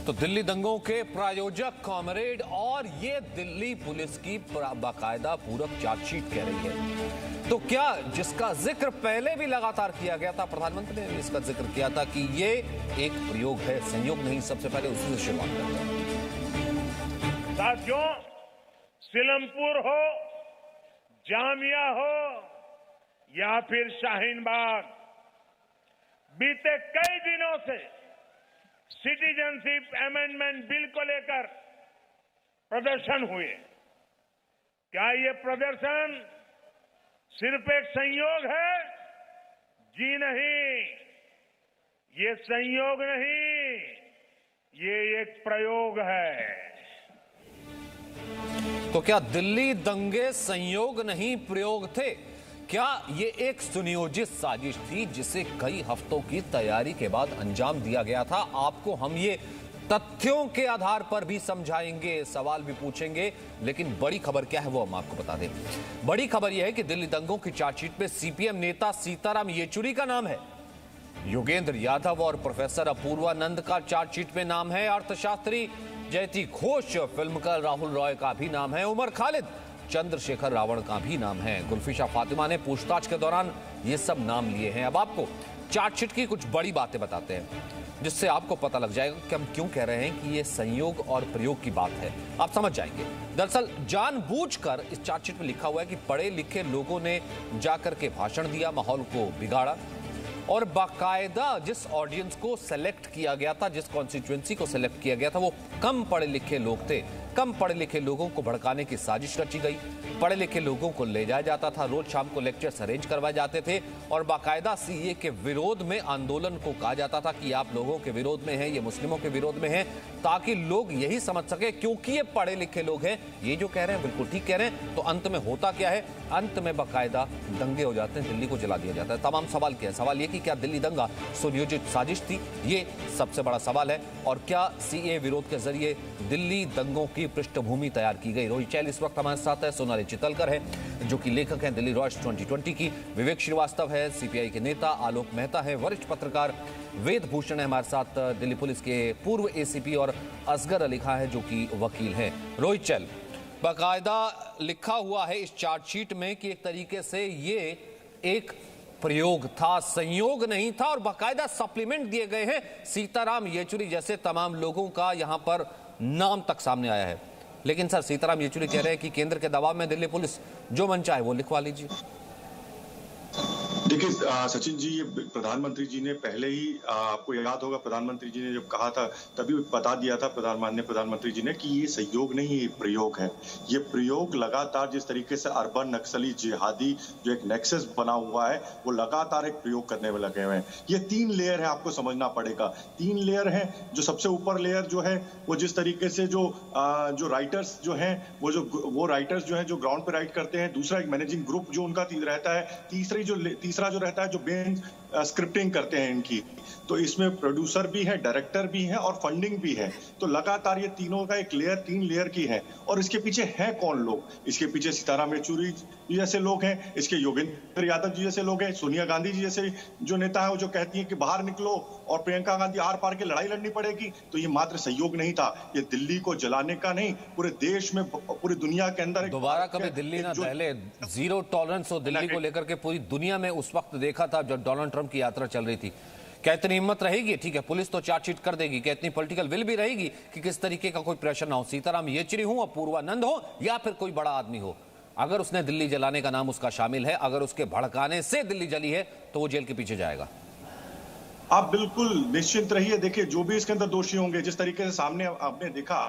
तो दिल्ली दंगों के प्रायोजक कॉमरेड और ये दिल्ली पुलिस की बाकायदा पूरक चार्जशीट कह रही है। तो क्या जिसका जिक्र पहले भी लगातार किया गया था, प्रधानमंत्री ने भी इसका जिक्र किया था कि ये एक प्रयोग है, संयोग नहीं। सबसे पहले उसी से शुरुआत करते हैं। साथियों, सिलमपुर हो, जामिया हो या फिर शाहीन बाग, बीते कई दिनों से सिटीजनशिप अमेंडमेंट बिल को लेकर प्रदर्शन हुए। क्या ये प्रदर्शन सिर्फ एक संयोग है? जी नहीं, ये संयोग नहीं, ये एक प्रयोग है। तो क्या दिल्ली दंगे संयोग नहीं प्रयोग थे? क्या ये एक सुनियोजित साजिश थी जिसे कई हफ्तों की तैयारी के बाद अंजाम दिया गया था? आपको हम ये तथ्यों के आधार पर भी समझाएंगे, सवाल भी पूछेंगे, लेकिन बड़ी खबर क्या है वो हम आपको बता दें। बड़ी खबर यह है कि दिल्ली दंगों की चार्जशीट में सीपीएम नेता सीताराम येचुरी का नाम है, योगेंद्र यादव और प्रोफेसर अपूर्वानंद का चार्जशीट में नाम है, अर्थशास्त्री जयती घोष, फिल्मकार राहुल रॉय का भी नाम है, उमर खालिद, चंद्रशेखर रावण का भी नाम है। गुलफिशा फातिमा ने पूछताछ के दौरान ये सब नाम लिए हैं। अब आपको चार्जशीट की कुछ बड़ी बातें बताते हैं जिससे आपको पता लग जाएगा कि हम क्यों कह रहे हैं कि ये संयोग और प्रयोग की बात है। आप समझ जाएंगे। दरअसल जानबूझकर इस चार्जशीट में लिखा हुआ है कि पढ़े लिखे लोगों ने जाकर के भाषण दिया, माहौल को बिगाड़ा और बाकायदा जिस ऑडियंस को सेलेक्ट किया गया था, जिस कॉन्स्टिट्यूएंसी को सेलेक्ट किया गया था, वो कम पढ़े लिखे लोग थे। कम पढ़े लिखे लोगों को भड़काने की साजिश रची गई। पढ़े लिखे लोगों को ले जाया जाता था, रोज शाम को लेक्चर्स अरेंज करवाए जाते थे और बाकायदा सीए के विरोध में आंदोलन को कहा जाता था कि आप लोगों के विरोध में हैं, ये मुस्लिमों के विरोध में हैं, ताकि लोग यही समझ सके क्योंकि ये पढ़े लिखे लोग हैं, ये जो कह रहे हैं बिल्कुल ठीक कह रहे हैं। तो अंत में होता क्या है? अंत में बाकायदा दंगे हो जाते हैं, दिल्ली को जला दिया जाता है। तमाम सवाल क्या है? सवाल ये कि क्या दिल्ली दंगा सुनियोजित साजिश थी? ये सबसे बड़ा सवाल है। और क्या सीए विरोध के जरिए दिल्ली दंगों की पृष्ठभूमि तैयार की गई? रोहित चैल इस वक्त हमारे साथ है, सोनाली चितलकर है जो कि लेखक हैं दिल्ली रॉयल्स 2020 की, विवेक श्रीवास्तव है सीपीआई के नेता, आलोक मेहता है वरिष्ठ पत्रकार, वेद भूषण है हमारे साथ दिल्ली पुलिस के पूर्व एसीपी और असगर अली खां है जो कि वकील हैं। रोहित चैल, बाकायदा लिखा हुआ है इस चार्जशीट में कि एक तरीके से ये एक प्रयोग था, संयोग नहीं था, और बाकायदा सप्लीमेंट दिए गए हैं। सीताराम येचुरी जैसे तमाम लोगों का यहां पर नाम तक सामने आया है। लेकिन सर, सीताराम येचुरी कह रहे हैं कि केंद्र के दबाव में दिल्ली पुलिस जो मन चाहे वो लिखवा लीजिए। देखिए सचिन जी, ये प्रधानमंत्री जी ने पहले ही आपको याद होगा, प्रधानमंत्री जी ने जब कहा था तभी बता दिया था प्रधानमंत्री जी ने कि ये संयोग नहीं, ये प्रयोग है। ये प्रयोग लगातार जिस तरीके से अर्बन नक्सली जिहादी जो एक नेक्सस बना हुआ है वो लगातार एक प्रयोग करने में लगे हुए हैं। ये 3 लेयर है, आपको समझना पड़ेगा। 3 लेयर है। जो सबसे ऊपर लेयर जो है वो जिस तरीके से जो राइटर्स जो हैं वो राइटर्स जो है जो ग्राउंड पे राइट करते हैं। दूसरा एक मैनेजिंग ग्रुप जो उनका रहता है। तीसरा जो रहता है जो बेंच स्क्रिप्टिंग करते हैं इनकी। तो इसमें प्रोड्यूसर भी है, डायरेक्टर भी है और फंडिंग भी है। तो लगातार ये तीनों का एक लेयर 3 लेयर की है। और इसके पीछे है कौन लोग? इसके पीछे सीताराम येचुरी जी जैसे लोग हैं, इसके योगेंद्र यादव जी जैसे लोग हैं, सोनिया गांधी जी जैसे जो नेता है वो जो कहती है कि बाहर निकलो और प्रियंका गांधी आर पार के लड़ाई लड़नी पड़ेगी। तो ये मात्र सहयोग नहीं था, ये दिल्ली को जलाने का नहीं, पूरे देश में, पूरी दुनिया के अंदर दोबारा कभी दिल्ली ना पहले जीरो टॉलरेंस हो दिल्ली को लेकर के पूरी दुनिया में उस वक्त देखा था जब डोनाल्ड ट्रंप की यात्रा चल रही थी। क्या इतनी हिम्मत रहेगी? ठीक है, पुलिस तो चार्जशीट कर देगी, क्या इतनी पॉलिटिकल विल भी रहेगी कि किस तरीके का कोई प्रेशर ना हो? सीताराम येचुरी हो, अपूर्वानंद हो या फिर कोई बड़ा आदमी हो, अगर उसने दिल्ली जलाने का नाम उसका शामिल है, अगर उसके भड़काने से दिल्ली जली है तो वो जेल के पीछे जाएगा। आप बिल्कुल निश्चिंत रहिए। देखिए, जो भी इसके अंदर दोषी होंगे, जिस तरीके से सामने आपने देखा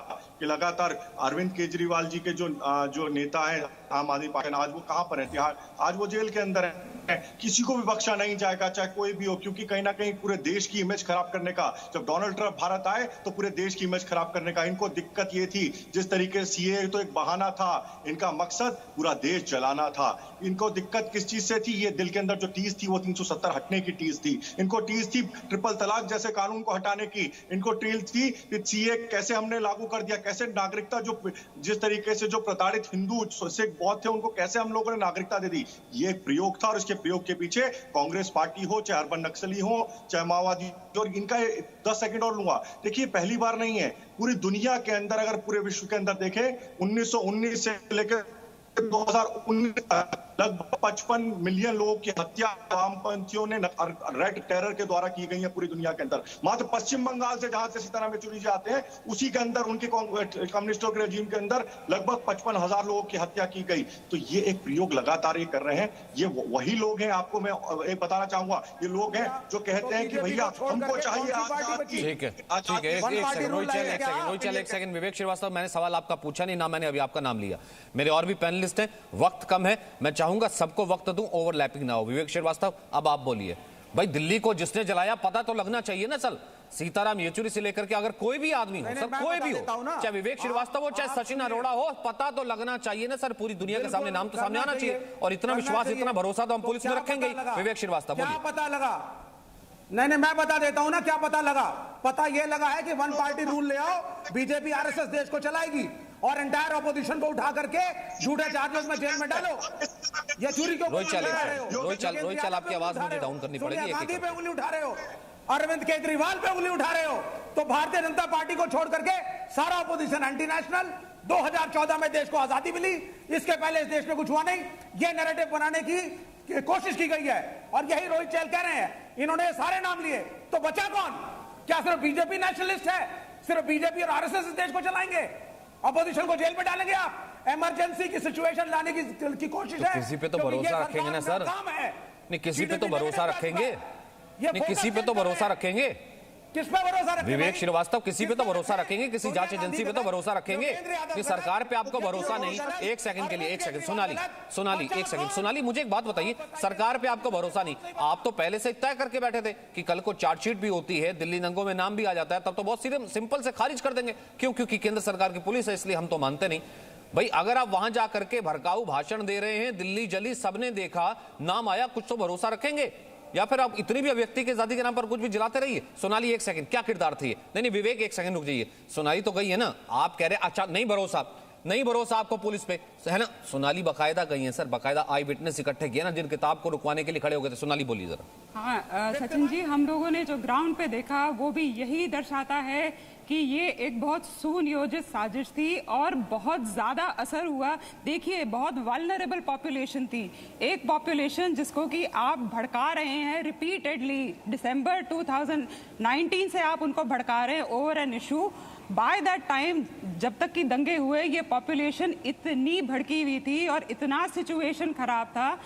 कि लगातार अरविंद केजरीवाल जी के जो नेता है आम आदमी पार्टी, आज वो कहां पर है? आज वो जेल के अंदर है। किसी को भी बख्शा नहीं जाएगा, चाहे कोई भी हो, क्योंकि कहीं ना कहीं पूरे देश की इमेज खराब करने का, जब डोनाल्ड ट्रंप भारत आए तो पूरे देश की इमेज खराब करने का इनको दिक्कत ये थी। जिस तरीके से सीए तो एक बहाना था, इनका मकसद पूरा देश जलाना था। इनको दिक्कत किस चीज से थी? ये दिल के अंदर जो टीज थी वो 370 हटने की टीज थी। इनको टीज थी ट्रिपल तलाक जैसे कानून को हटाने की। इनको टीज थी कि सीए कैसे हमने लागू कर दिया, कैसे नागरिकता जिस तरीके से जो प्रताड़ित हिंदू सिख बौद्ध थे उनको कैसे हम लोगों ने नागरिकता दे दी। ये एक प्रयोग था और इसके प्रयोग के पीछे कांग्रेस पार्टी हो, चाहे अर्बन नक्सली हो, चाहे माओवादी। और इनका 10 सेकंड और लूंगा। देखिए पहली बार नहीं है, पूरी दुनिया के अंदर, अगर पूरे विश्व के अंदर देखें, 1919 से लेकर 2019 लगभग 55 मिलियन लोगों की हत्या वामपंथियों ने रेड टेरर के द्वारा की गई है पूरी दुनिया के अंदर। मात्र पश्चिम बंगाल से जहां से सीताराम येचुरी जी आते हैं, उसी के अंदर उनके कम्युनिस्टों के रेजिम के अंदर लगभग 55,000 लोगों की हत्या की गई। तो ये एक प्रयोग लगातार ये कर रहे हैं। ये वही लोग हैं, आपको मैं एक बताना चाहूंगा, ये लोग हैं जो कहते हैं कि भैया हमको चाहिए आजादी। ठीक है, एक सेकंड विवेक श्रीवास्तव, मैंने सवाल आपका पूछा नहीं, ना मैंने अभी आपका नाम लिया। मेरे और भी पैनलिस्ट हैं, वक्त कम है, मैं चाहूंगा सबको वक्त दूं, ओवरलैपिंग ना हो। विवेक श्रीवास्तव अब आप बोलिए। भाई दिल्ली को जिसने जलाया पता तो लगना चाहिए ना सर। सीताराम येचुरी से लेकर के अगर कोई भी आदमी हो सर, कोई भी हो, चाहे विवेक श्रीवास्तव हो, चाहे सचिन अरोड़ा हो, पता तो लगना चाहिए ना सर। पूरी दुनिया के सामने नाम तो सामने आना चाहिए। और इतना विश्वास, इतना भरोसा तो हम पुलिस में रखेंगे। विवेक श्रीवास्तव बोलिए। पता लगा? नहीं, मैं बता देता हूं ना क्या पता लगा। पता यह लगा है कि वन पार्टी रूल ले आओ, बीजेपी आरएसएस देश को चलाएगी और एंटायर ऑपोजिशन को उठा करके झूठे चार्जेस में जेल में डालो। येचुरी को रोहित चाल आपकी आवाज मुझे डाउन करनी पड़ेगी। गांधी पे उंगली उठा रहे हो, अरविंद केजरीवाल पे उंगली उठा रहे हो, तो भारतीय जनता पार्टी को छोड़ करके सारा ऑपोजिशन एंटी नेशनल। 2014 में देश को आजादी मिली, इसके पहले इस देश में कुछ हुआ नहीं। ये नैरेटिव बनाने की कोशिश की गई है और यही रोहित चाल कह रहे हैं। इन्होंने सारे नाम लिए, तो बचा कौन? क्या सिर्फ बीजेपी नेशनलिस्ट है? सिर्फ बीजेपी और आरएसएस इस देश को चलाएंगे? अपोजिशन को जेल में डालेंगे आप? इमरजेंसी की सिचुएशन लाने की कोशिश है। किसी पे तो भरोसा रखेंगे ना सर। नहीं, किसी पे तो भरोसा रखेंगे, नहीं किसी पे तो भरोसा रखेंगे। किस पे भरोसा रखेंगे? विवेक श्रीवास्तव, किसी पे तो भरोसा रखेंगे, किसी जांच एजेंसी पे तो भरोसा रखेंगे कि सरकार पे आपको भरोसा नहीं। एक सेकंड के लिए, एक सेकंड सोनाली, एक सेकंड सोनाली, मुझे एक बात बताइए, सरकार पे आपको भरोसा नहीं, आप तो पहले से तय करके बैठे थे कि कल को चार्जशीट भी होती है, दिल्ली दंगों में नाम भी आ जाता है, तब तो बहुत सीधे सिंपल से खारिज कर देंगे। क्यों? क्योंकि केंद्र सरकार की पुलिस है, इसलिए हम तो मानते नहीं। भाई अगर आप वहां जाकर के भड़काऊ भाषण दे रहे हैं, दिल्ली जली, सबने देखा, नाम आया, कुछ तो भरोसा रखेंगे? या फिर आप इतनी भी अभिव्यक्ति के आजादी के नाम पर कुछ भी जलाते रहिए। सोनाली एक सेकंड, क्या किरदार थी? नहीं विवेक एक सेकंड रुक जाइए। सोनाली तो गई है ना, आप कह रहे अच्छा नहीं भरोसा आपको पुलिस पे, है ना? सोनाली बकायदा गई है सर, बकायदा आई विटनेस इकट्ठे किए ना, जिन किताब को रुकवाने के लिए खड़े हो गए थे। सोनाली बोलिए जरा। हाँ सचिन जी, हम लोगों ने जो ग्राउंड पे देखा वो भी यही दर्शाता है कि ये एक बहुत सुनियोजित साजिश थी और बहुत ज्यादा असर हुआ। देखिए बहुत वल्नरेबल पॉपुलेशन थी, एक पॉपुलेशन जिसको कि आप भड़का रहे हैं रिपीटेडली। दिसंबर 2019 से आप उनको भड़का रहे हैं over an issue. By that time जब तक कि दंगे हुए, ये पॉपुलेशन इतनी भड़की हुई थी और इतना सिचुएशन खराब था।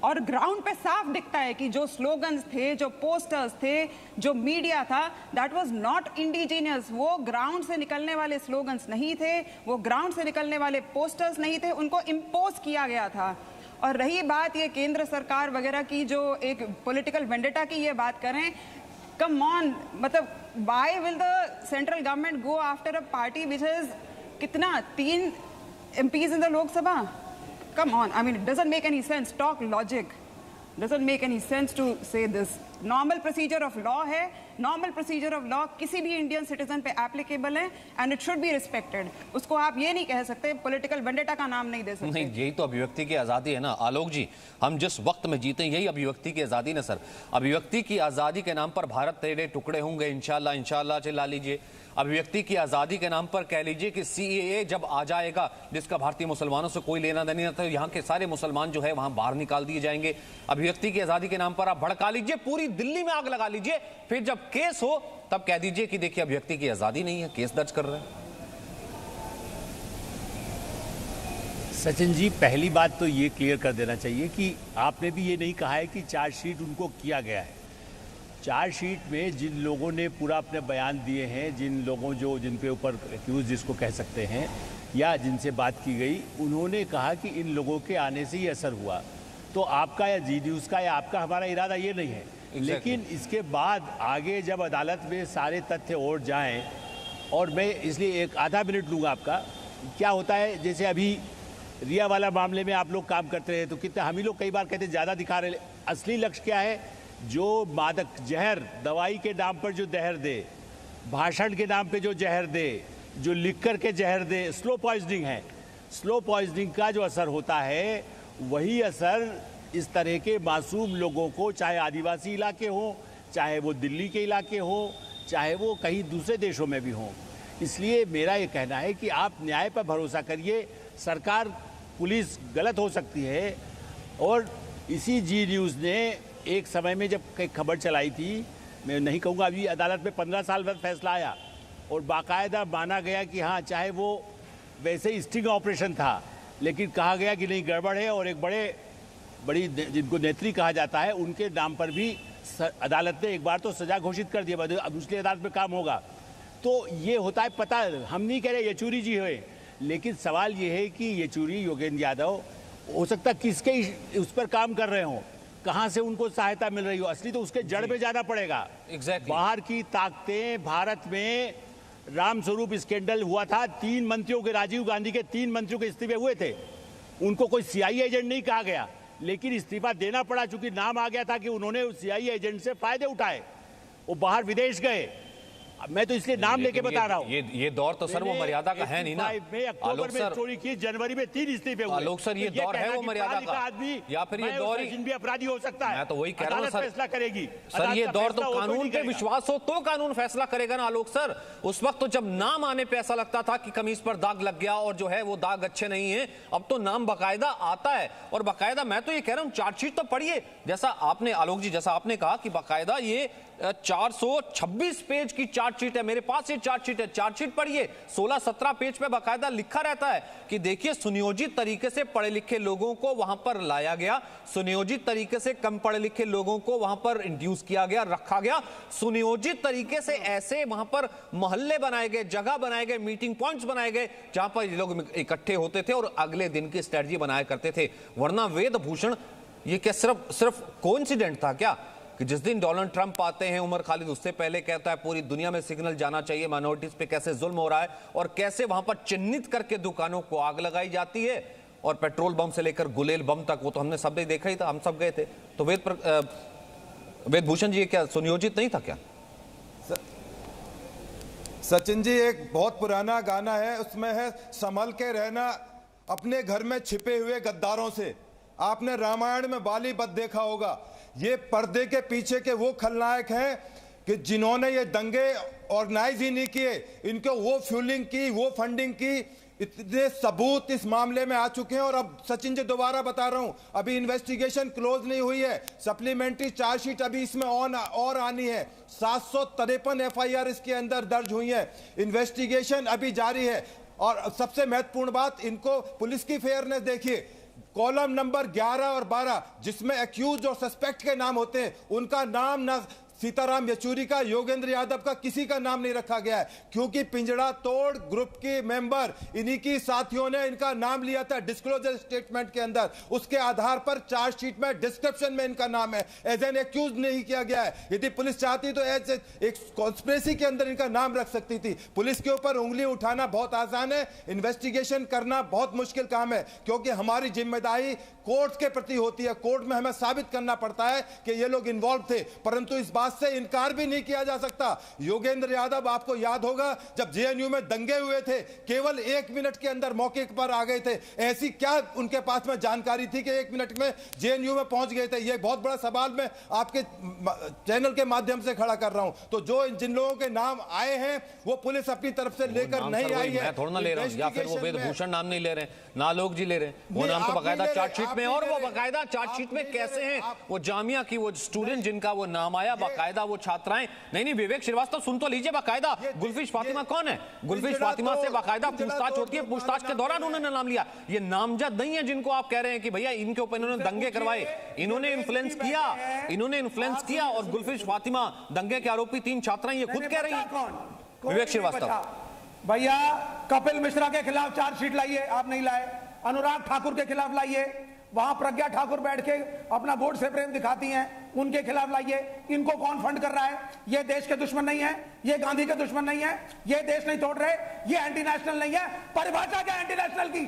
और ग्राउंड पे साफ दिखता है कि जो स्लोगन्स थे, जो पोस्टर्स थे, जो मीडिया था, दैट वाज नॉट इंडिजिनियस। वो ग्राउंड से निकलने वाले स्लोगन्स नहीं थे, वो ग्राउंड से निकलने वाले पोस्टर्स नहीं थे, उनको इम्पोज किया गया था। और रही बात ये केंद्र सरकार वगैरह की, जो एक पॉलिटिकल वेंडेटा की ये बात करें, कम ऑन, मतलब why will the central government go after a party which is कितना 3 MPs in the Lok Sabha? Come on, I mean, it doesn't make any sense. Talk logic. Doesn't make any sense to say this. Normal procedure of law है, normal procedure of law किसी भी Indian citizen पे applicable है and it should be respected. उसको आप ये नहीं कह सकते, पॉलिटिकल वेंडेटा का नाम नहीं दे सकते। नहीं, यही तो अभिव्यक्ति की आजादी है ना आलोक जी। हम जिस वक्त में जीते हैं, यही अभिव्यक्ति की आजादी ना सर। अभिव्यक्ति की आजादी के नाम पर भारत तेरे टुकड़े होंगे, इंशाल्लाह चिल्ला लीजिए। अभिव्यक्ति की आजादी के नाम पर कह लीजिए कि CAA जब आ जाएगा, जिसका भारतीय मुसलमानों से कोई लेना देना नहीं, तो यहाँ के सारे मुसलमान जो है वहां बाहर निकाल दिए जाएंगे। अभिव्यक्ति की आजादी के नाम पर आप भड़का लीजिए, पूरी दिल्ली में आग लगा लीजिए, फिर जब केस हो तब कह दीजिए कि देखिए अभिव्यक्ति की आजादी नहीं है, केस दर्ज कर रहे हैं। सचिन जी, पहली बात तो ये क्लियर कर देना चाहिए कि आपने भी ये नहीं कहा है कि चार्जशीट उनको किया गया है। चार्जशीट में जिन लोगों ने पूरा अपने बयान दिए हैं, जिनके ऊपर एक्यूज जिसको कह सकते हैं, या जिनसे बात की गई, उन्होंने कहा कि इन लोगों के आने से ही असर हुआ। तो आपका या जी न्यूज़ का या आपका हमारा इरादा ये नहीं है। लेकिन इसके बाद आगे जब अदालत में सारे तथ्य और जाएं, और मैं इसलिए एक आधा मिनट लूँगा आपका। क्या होता है, जैसे अभी रिया वाला मामले में आप लोग काम करते रहे, तो कितने हम ही लोग कई बार कहते ज़्यादा दिखा रहे। असली लक्ष्य क्या है? जो मादक जहर, दवाई के नाम पर जो जहर दे, भाषण के नाम पे जो जहर दे, जो लिख कर के जहर दे, स्लो पॉइजनिंग है। स्लो पॉइजनिंग का जो असर होता है, वही असर इस तरह के मासूम लोगों को, चाहे आदिवासी इलाके हों, चाहे वो दिल्ली के इलाके हों, चाहे वो कहीं दूसरे देशों में भी हों। इसलिए मेरा ये कहना है कि आप न्याय पर भरोसा करिए। सरकार, पुलिस गलत हो सकती है। और इसी जी न्यूज़ ने एक समय में जब खबर चलाई थी, मैं नहीं कहूँगा अभी अदालत में 15 साल बाद फैसला आया और बाकायदा माना गया कि हाँ, चाहे वो वैसे ही स्टिंग ऑपरेशन था, लेकिन कहा गया कि नहीं, गड़बड़ है। और एक बड़ी जिनको नेत्री कहा जाता है, उनके नाम पर भी अदालत ने एक बार तो सजा घोषित कर दिया, अब दूसरी अदालत में काम होगा। तो ये होता है, पता, हम नहीं कह रहे येचुरी जी हुए, लेकिन सवाल ये है कि येचुरी, योगेंद्र यादव, हो सकता किसके उस पर काम कर रहे हों, कहां से उनको सहायता मिल रही हो। असली तो उसके जड़ पे जाना पड़ेगा। Exactly. बाहर की ताकतें, भारत में रामस्वरूप स्कैंडल हुआ था, 3 मंत्रियों के, राजीव गांधी के 3 मंत्रियों के इस्तीफे हुए थे। उनको कोई सीआईए एजेंट नहीं कहा गया, लेकिन इस्तीफा देना पड़ा, चूंकि नाम आ गया था कि उन्होंने सीआईए एजेंट से फायदे उठाए, वो बाहर विदेश गए। मैं तो इसलिए नाम लेके बता रहा हूँ। ये दौर तो सर वो मर्यादा का है नहीं ना। अक्टूबर में चोरी की, जनवरी में 3 इस्तीफे हुए। आलोक सर, ये दौर है वो मर्यादा का आदमी, या फिर ये दौर भी अपराधी हो सकता है। मैं तो वही कह रहा हूँ सर, फैसला करेगी सर। ये दौर तो कानून पे विश्वास हो तो कानून फैसला करेगा ना आलोक सर। उस वक्त तो जब नाम आने पे ऐसा लगता था कि कमीज पर दाग लग गया और जो है वो दाग अच्छे नहीं है, अब तो नाम बाकायदा आता है। और बाकायदा मैं तो ये कह रहा हूँ, चार्जशीट तो पढ़िए, जैसा आपने आलोक जी, जैसा आपने कहा कि बाकायदा ये 426 पेज की चार्जशीट है। मेरे पास ये चार्जशीट है, चार्जशीट पढ़िए, 16-17 पेज पे बाकायदा लिखा रहता है कि देखिए, सुनियोजित तरीके से पढ़े लिखे लोगों को वहां पर लाया गया, सुनियोजित तरीके से कम पढ़े लिखे लोगों को वहां पर इंड्यूस किया गया, रखा गया, सुनियोजित तरीके से ऐसे वहां पर मोहल्ले बनाए गए, जगह बनाए गए, मीटिंग पॉइंट्स बनाए गए जहां पर ये लोग इकट्ठे होते थे और अगले दिन की स्ट्रेटजी बनाया करते थे। वरना वेदभूषण, ये क्या सिर्फ कोइंसिडेंट था क्या कि जिस दिन डोनाल्ड ट्रंप आते हैं, उमर खालिद उससे पहले कहता है पूरी दुनिया में सिग्नल जाना चाहिए, माइनॉरिटीज पे कैसे जुल्म हो रहा है और कैसे वहां पर चिन्हित करके दुकानों को आग लगाई जाती है, और पेट्रोल बम से लेकर गुलेल बम तक, वो तो हमने सब देखा ही था, हम सब गए थे। तो वेदभूषण जी, ये क्या सुनियोजित नहीं था क्या? सचिन जी, एक बहुत पुराना गाना है, उसमें है संभल के रहना अपने घर में छिपे हुए गद्दारों से। आपने रामायण में बाली वध देखा होगा। ये पर्दे के पीछे के वो खलनायक हैं कि जिन्होंने ये दंगे ऑर्गेनाइज ही नहीं किए, इनको वो फ्यूलिंग की, वो फंडिंग की, इतने सबूत इस मामले में आ चुके हैं। और अब सचिन जी दोबारा बता रहा हूं, अभी इन्वेस्टिगेशन क्लोज नहीं हुई है, सप्लीमेंट्री चार्जशीट अभी इसमें और आनी है। 753 एफआईआर इसके अंदर दर्ज हुई है, इन्वेस्टिगेशन अभी जारी है। और सबसे महत्वपूर्ण बात, इनको पुलिस की फेयरनेस देखिए, कॉलम नंबर 11 और 12 जिसमें एक्यूज और सस्पेक्ट के नाम होते हैं, उनका नाम ना सीताराम येचुरी का, योगेंद्र यादव का, किसी का नाम नहीं रखा गया है, क्योंकि पिंजड़ा तोड़ ग्रुप के मेंबर, इन्हीं की साथियों ने इनका नाम लिया था डिस्क्लोजर स्टेटमेंट के अंदर। उसके आधार पर चार्जशीट में डिस्क्रिप्शन में इनका नाम है, एज एन एक्यूज नहीं किया गया है। यदि पुलिस चाहती तो एज एक कॉन्स्पिरेसी के अंदर इनका नाम रख सकती थी। पुलिस के ऊपर उंगली उठाना बहुत आसान है, इन्वेस्टिगेशन करना बहुत मुश्किल काम है, क्योंकि हमारी जिम्मेदारी कोर्ट के प्रति होती है। कोर्ट में हमें साबित करना पड़ता है कि ये लोग इन्वॉल्व थे, परंतु इस बात से इनकार भी नहीं किया जा सकता। योगेंद्र यादव, आपको याद होगा जब जेएनयू में दंगे हुए थे, केवल 1 मिनट के अंदर मौके पर आ गए थे। ऐसी क्या उनके पास में जानकारी थी कि 1 मिनट में जेएनयू में पहुंच गए थे? यह बहुत बड़ा सवाल मैं आपके चैनल के माध्यम से खड़ा कर रहा हूं। तो जो जिन लोगों के नाम आए हैं वो पुलिस अपनी तरफ से लेकर नहीं आई है। मैं थोड़ा ना ले रहा हूं, या फिर वो वेदभूषण नाम नहीं ले रहे, ना आलोक जी ले रहे, वो नाम तो बाकायदा चार्जशीट में, और वो बाकायदा चार्जशीट में कैसे हैं, वो जामिया की वो स्टूडेंट जिनका वो नाम आया, बाकायदा वो छात्राएं, नहीं विवेक श्रीवास्तव सुन तो लीजिए, बाकायदा गुलफिश फातिमा कौन है? गुलफिश फातिमा से बाकायदा पूछताछ होती है, पूछताछ के दौरान उन्होंने नाम लिया। ये नामजद नहीं है जिनको आप कह रहे हैं कि भैया इनके ऊपर इन्होंने दंगे करवाए, इन्होंने इन्फ्लुएंस किया, और गुलफिश फातिमा दंगे के आरोपी 3 छात्राएं ये खुद कह रही हैं। विवेक श्रीवास्तव, भैया कपिल मिश्रा के खिलाफ चार्जशीट लाइए, आप नहीं लाए। अनुराग ठाकुर के खिलाफ लाइए, वहां प्रज्ञा ठाकुर बैठ के अपना वोट से प्रेम दिखाती हैं, उनके खिलाफ लाइए। इनको कौन फंड कर रहा है? ये देश के दुश्मन नहीं है, ये गांधी के दुश्मन नहीं है, ये देश नहीं तोड़ रहे, ये एंटी नेशनल नहीं है। परिभाषा क्या एंटी नेशनल की?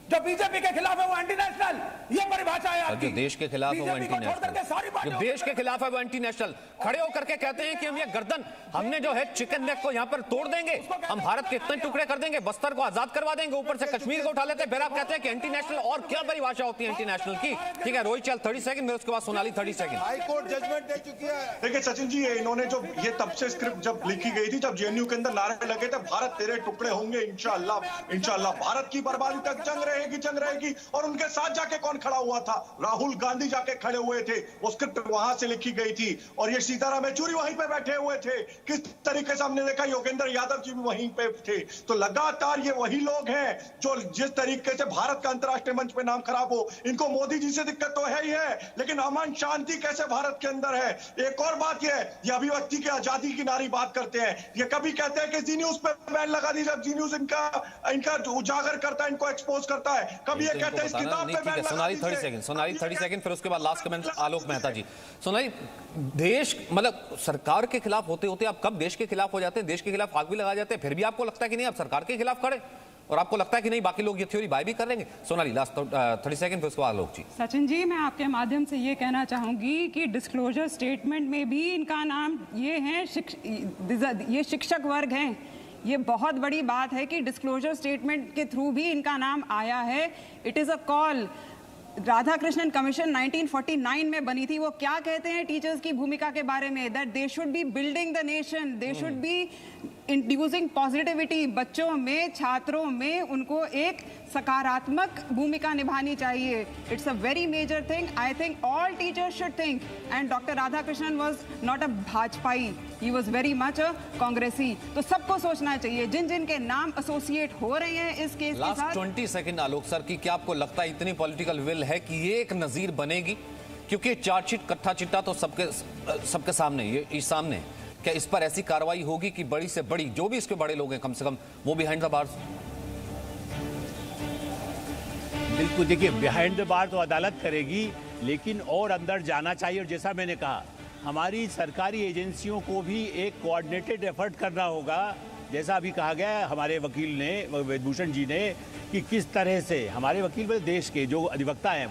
जो बीजेपी के खिलाफ है वो एंटी नेशनल, ये परिभाषा है आपकी। जो देश के खिलाफ है वो एंटी नेशनल, जो देश के खिलाफ है वो एंटी नेशनल। खड़े होकर के कहते हैं कि हम ये गर्दन, हमने जो है चिकन नेक को यहाँ पर तोड़ देंगे, हम भारत के इतने टुकड़े कर देंगे, बस्तर को आजाद करवा देंगे, ऊपर से कश्मीर को उठा लेते हैं, फिर आप कहते हैं कि एंटी नेशनल। और क्या परिभाषा होती है एंटी नेशनल की? ठीक है रोहित चल 30 सेकंड, उसके बाद सोनाली 30 सेकंड। हाईकोर्ट जजमेंट दे चुकी है। देखिए सचिन जी, इन्होंने जो ये तब से स्क्रिप्ट जब लिखी गई थी, जब जेएनयू के अंदर नारे लगे थे भारत तेरे टुकड़े होंगे इंशाअल्लाह इंशाअल्लाह, भारत की बर्बादी तक जंग रहेगी। और उनके साथ जाके कौन खड़ा हुआ था? राहुल गांधी जाके खड़े हुए थे। वो स्क्रिप्ट वहां से लिखी गई थी और ये सीताराम येचुरी वहीं पे बैठे हुए थे। किस तरीके से हमने देखा, योगेंद्र यादव जी भी वहीं पे थे। तो लगातार ये वही लोग हैं जो जिस तरीके से भारत का अंतर्राष्ट्रीय मंच पे नाम खराब हो, इनको मोदी जी से दिक्कत तो है ही है, लेकिन अमन शांति कैसे भारत के अंदर है? एक और बात ये है, ये अभिव्यक्ति की आजादी की नारी बात करते हैं। ये कभी कहते हैं कि जी न्यूज पे बैन लगा दी, जब जी न्यूज इनका उजागर करता है, इनको एक्सपोज करता है। कभी ये कहते हैं इस किताब पे बैन लगा दी। सोनाली 30 सेकंड, फिर उसके बाद लास्ट कमेंट आलोक मेहता जी। सोनाली, देश मतलब सरकार के खिलाफ होते होते आप कब देश के खिलाफ हो जाते हैं? देश के खिलाफ आग भी लगा जाते हैं, फिर भी आपको लगता है कि नहीं आप सरकार के खिलाफ खड़े, और आपको लगता है कि नहीं बाकी लोग ये थ्योरी बाय भी कर लेंगे? सोनाली लास्ट 30 सेकंड, फिर उसके बाद आलोक जी। सचिन जी, मैं आपके माध्यम से ये कहना चाहूंगी कि डिस्क्लोजर स्टेटमेंट में भी इनका नाम ये है, ये शिक्षक वर्ग हैं। ये बहुत बड़ी बात है कि डिस्क्लोजर स्टेटमेंट के थ्रू भी इनका नाम आया है। It is a call. Radhakrishnan commission 1949 में बनी थी। वो क्या कहते हैं टीचर्स की भूमिका के बारे में? That they should be building the nation, they should be inducing positivity. बच्चों में, छात्रों में उनको एक सकारात्मक भूमिका निभानी चाहिए। It's a very major thing. I think all teachers should think, and doctor Radhakrishnan was not a भाजपाई, he was very much a कांग्रेसी। तो सबको सोचना चाहिए, जिन जिन के नाम एसोसिएट हो रहे हैं इस केस के साथ। 20 सेकंड आलोक सर की, क्या आपको लगता है इतनी पॉलिटिकल विल है कि ये एक नजीर बनेगी? क्योंकि चार्जशीट कट्टा चिट्टा तो सबके सामने, ये सामने, क्या इस पर ऐसी कार्रवाई होगी कि बड़ी से बड़ी जो भी इसके बड़े लोग हैं कम से कम वो बिहाइंड द बार्स? बिल्कुल, देखिए बिहाइंड द बार तो अदालत करेगी, लेकिन और अंदर जाना चाहिए। और जैसा मैंने कहा, हमारी सरकारी एजेंसियों को भी एक कोऑर्डिनेटेड एफर्ट करना होगा। जैसा अभी कहा गया हमारे वकील ने, वेदभूषण जी ने, कि किस तरह से हमारे वकील देश के जो अधिवक्ता हैं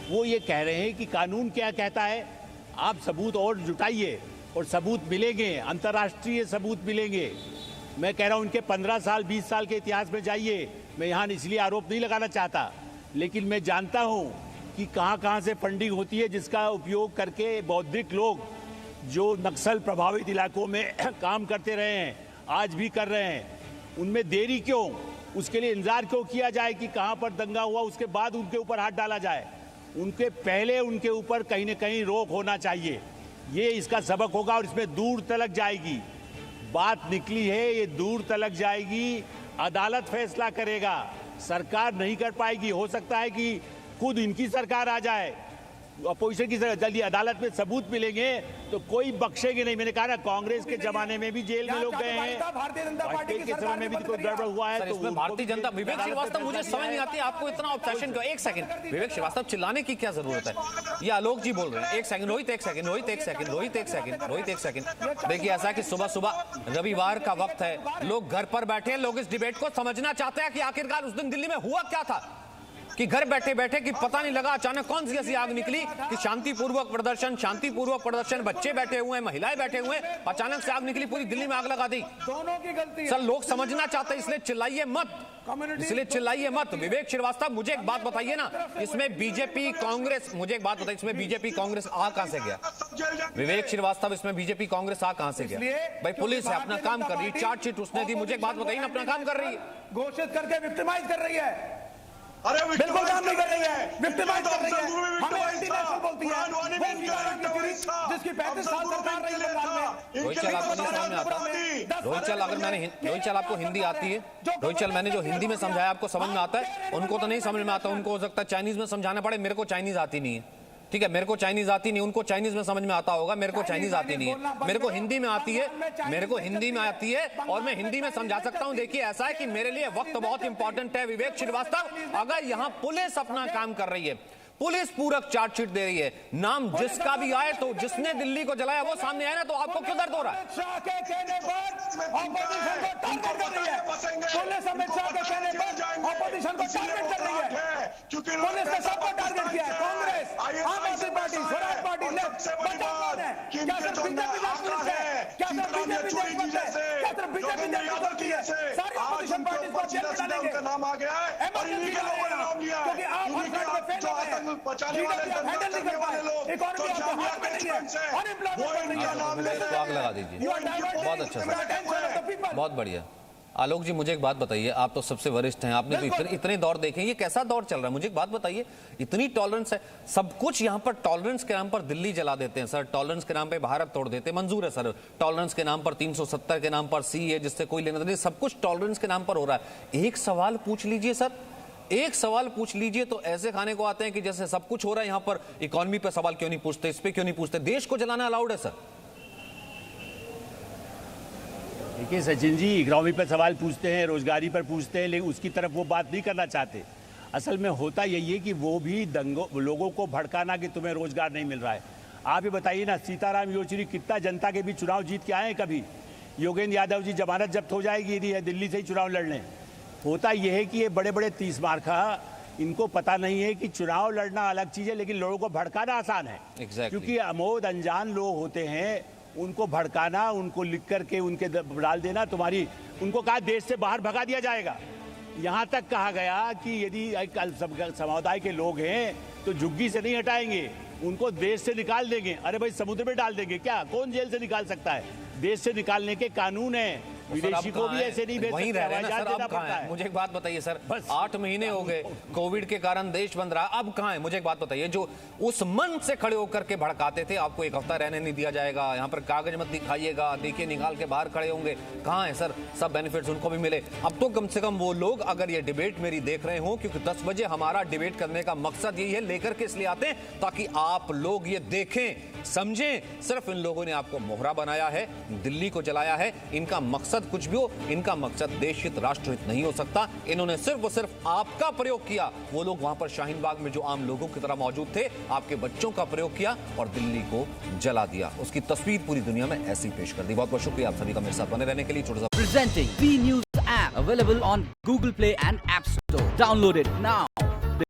वो ये कह रहे हैं कि कानून क्या कहता है, आप सबूत और जुटाइए और सबूत मिलेंगे, अंतर्राष्ट्रीय सबूत मिलेंगे। मैं कह रहा हूँ उनके 15 साल 20 साल के इतिहास में जाइए। मैं यहाँ इसलिए आरोप नहीं लगाना चाहता, लेकिन मैं जानता हूँ कि कहाँ से फंडिंग होती है, जिसका उपयोग करके बौद्धिक लोग जो नक्सल प्रभावित इलाकों में काम करते रहे हैं, आज भी कर रहे हैं, उनमें देरी क्यों? उसके लिए इंतजार क्यों किया जाए कि कहाँ पर दंगा हुआ उसके बाद उनके ऊपर हाथ डाला जाए? उनके पहले उनके ऊपर कहीं न कहीं रोक होना चाहिए। ये इसका सबक होगा और इसमें दूर तलक जाएगी। बात निकली है, ये दूर तलक जाएगी। अदालत फैसला करेगा, सरकार नहीं कर पाएगी। हो सकता है कि खुद इनकी सरकार आ जाए, अपोजिशन की सरकार, जल्दी अदालत में सबूत मिलेंगे तो कोई बख्शेंगे नहीं। मैंने कहा ना, कांग्रेस के जमाने में भी जेल में लोग गए हैं, भारतीय जनता पार्टी के समय में भी कोई गड़बड़ हुआ है। तो भारतीय जनता, विवेक श्रीवास्तव, मुझे समझ नहीं आती आपको इतना ऑब्सेशन क्यों? एक सेकंड विवेक श्रीवास्तव, चिल्लाने की क्या जरूरत है? ये आलोक जी बोल रहे हैं। एक सेकंड रोहित, एक सेकंड रोहित, एक सेकंड रोहित, एक सेकंड रोहित, एक सेकंड। देखिए ऐसा कि सुबह सुबह रविवार का वक्त है, लोग घर पर बैठे हैं, लोग इस डिबेट को समझना चाहते हैं कि आखिरकार उस दिन दिल्ली में हुआ क्या था, कि घर बैठे बैठे कि पता नहीं लगा अचानक कौन सी ऐसी आग निकली कि शांतिपूर्वक प्रदर्शन, बच्चे बैठे हुए हैं, महिलाएं बैठे हुए हैं, अचानक से आग निकली, पूरी दिल्ली में आग लगा दी। दोनों की गलती है। सर लोग समझना चाहते हैं, इसलिए चिल्लाइए मत, इसलिए चिल्लाइए मत। विवेक श्रीवास्तव, मुझे एक बात बताइए ना, इसमें बीजेपी कांग्रेस, मुझे एक बात बताइए, इसमें बीजेपी कांग्रेस आ कहां से गया? विवेक श्रीवास्तव, इसमें बीजेपी कांग्रेस आ कहां से गया? भाई पुलिस है, अपना काम कर रही है, चार्जशीट उसने दी, मुझे एक बात बताइए ना, अपना काम कर रही है, घोषित करके विक्टिमाइज कर रही है। अरे बिल्कुल काम नहीं कर रही है, विक्टिमाइज कर रही है, हमें एंटी नेशनल बोलती है। जिसकी 35 साल सरकार रही है बंगाल में। रोहित चल आपको नहीं समझ में आता? रोहित चल, अगर मैंने रोहित चल आपको हिंदी आती है? रोहित चल, मैंने जो हिंदी में समझाया आपको समझ में आता है? उनको तो नहीं समझ में आता, उनको हो सकता है चाइनीज में समझाना पड़े। मेरे को चाइनीज आती नहीं है, ठीक है, मेरे को चाइनीज आती नहीं, उनको चाइनीज में समझ में आता होगा, मेरे को चाइनीज आती नहीं है। मेरे को हिंदी में आती है, मेरे को हिंदी में आती है और मैं हिंदी में समझा सकता हूं। देखिए ऐसा है कि मेरे लिए वक्त बहुत इंपॉर्टेंट है विवेक श्रीवास्तव। अगर यहां पुलिस अपना काम कर रही है, पुलिस पूरक चार्जशीट दे रही है, नाम जिसका भी आए तो जिसने दिल्ली को जलाया वो सामने आए ना, तो आपको क्यों दर्द हो रहा है? अमित शाह के कहने पर ऑपोजिशन को टारगेट कर रही है। पुलिस अमित शाह के कहने पर ऑपोजिशन को टारगेट कर रही है। पुलिस ने सबको टारगेट किया है, कांग्रेस, आम आदमी पार्टी, स्वराज पार्टी, लेफ्ट, बचाव कौन है? क्या सिर्फ बीजेपी नेशनलिस्ट है? क्या सिर्फ बीजेपी नेशनलिस्ट है? क्या सिर्फ बीजेपी नेशनलिस्ट है? सारी ऑपोजिशन पार्टी को जेल में डालेंगे। नाम आ गया है, इमरजेंसी का नाम लिया, क्योंकि आप हर साइड में फेल हो गए हैं। बचाने वाले हैंडल नहीं कर पाए, इकोनॉमी आपके हाथ में नहीं है, अनएम्प्लॉयमेंट नहीं है। आग लगा दीजिए। बहुत अच्छा सर, बहुत बढ़िया। आलोक जी, मुझे एक बात बताइए, आप तो सबसे वरिष्ठ हैं, आपने तो इतने दौर देखे, ये कैसा दौर चल रहा है? मुझे एक बात बताइए, इतनी टॉलरेंस है, सब कुछ यहाँ पर टॉलरेंस के नाम पर दिल्ली जला देते हैं सर, टॉलरेंस के नाम पे भारत तोड़ देते हैं, मंजूर है सर, टॉलरेंस के नाम पर 370 के नाम पर सीए जिससे कोई लेना देना, सब कुछ टॉलरेंस के नाम पर हो रहा है। एक सवाल पूछ लीजिए सर, एक सवाल पूछ लीजिए तो ऐसे खाने को आते हैं कि जैसे सब कुछ हो रहा है, यहाँ पर इकोनॉमी पे सवाल क्यों नहीं पूछते, इस पे क्यों नहीं पूछते? देश को जलाना अलाउड है सर? देखिए सचिन जी, इकोनॉमी पर सवाल पूछते हैं, रोजगारी पर पूछते हैं, लेकिन उसकी तरफ वो बात नहीं करना चाहते। असल में होता यही है कि वो भी लोगों को भड़काना कि तुम्हें रोजगार नहीं मिल रहा है। आप ही बताइए ना, सीताराम येचुरी कितना जनता के बीच चुनाव जीत के आए हैं कभी? योगेंद्र यादव जी जमानत जब्त हो जाएगी यदि दिल्ली से ही चुनाव लड़ने। होता यह है कि ये बड़े बड़े 30 मार्का, इनको पता नहीं है कि चुनाव लड़ना अलग चीज़ है लेकिन लोगों को भड़काना आसान है। क्योंकि अमोद अनजान लोग होते हैं, उनको भड़काना, उनको लिख करके उनके डाल देना, तुम्हारी उनको कहा देश से बाहर भगा दिया जाएगा। यहाँ तक कहा गया कि यदि समुदाय के लोग हैं तो झुग्गी से नहीं हटाएंगे, उनको देश से निकाल देंगे। अरे भाई, समुद्र में डाल देंगे क्या? कौन जेल से निकाल सकता है? देश से निकालने के कानून है, विदेशी को भी ऐसे नहीं भेज वहीं रह रहे हैं ना सर, अब कहाँ है? है? मुझे एक बात बताइए सर, 8 महीने हो गए, कोविड के कारण देश बंद रहा, अब कहाँ है? मुझे एक बात बताइए, जो उस मन से खड़े होकर के भड़काते थे आपको 1 हफ्ता रहने नहीं दिया जाएगा, यहाँ पर कागज मत दिखाइएगा, देखिए निकाल के बाहर खड़े होंगे, कहाँ है सर? सब बेनिफिट्स उनको भी मिले। अब तो कम से कम वो लोग अगर ये डिबेट मेरी देख रहे हो, क्योंकि 10 बजे हमारा डिबेट करने का मकसद यही है, लेकर के इसलिए आते हैं ताकि आप लोग ये देखें, समझें। सिर्फ इन लोगों ने आपको मोहरा बनाया है, दिल्ली को जलाया है, इनका मकसद कुछ भी हो, इनका मकसद देश हित राष्ट्र हित नहीं हो सकता। इन्होंने सिर्फ और सिर्फ आपका प्रयोग किया। वो लोग वहां पर शाहीन बाग में जो आम लोगों की तरह मौजूद थे, आपके बच्चों का प्रयोग किया और दिल्ली को जला दिया। उसकी तस्वीर पूरी दुनिया में ऐसी पेश कर दी। बहुत बहुत शुक्रिया आप सभी का मेरे साथ बने रहने के लिए। छोटा सा presenting V news app available on Google Play and App Store. Download it now.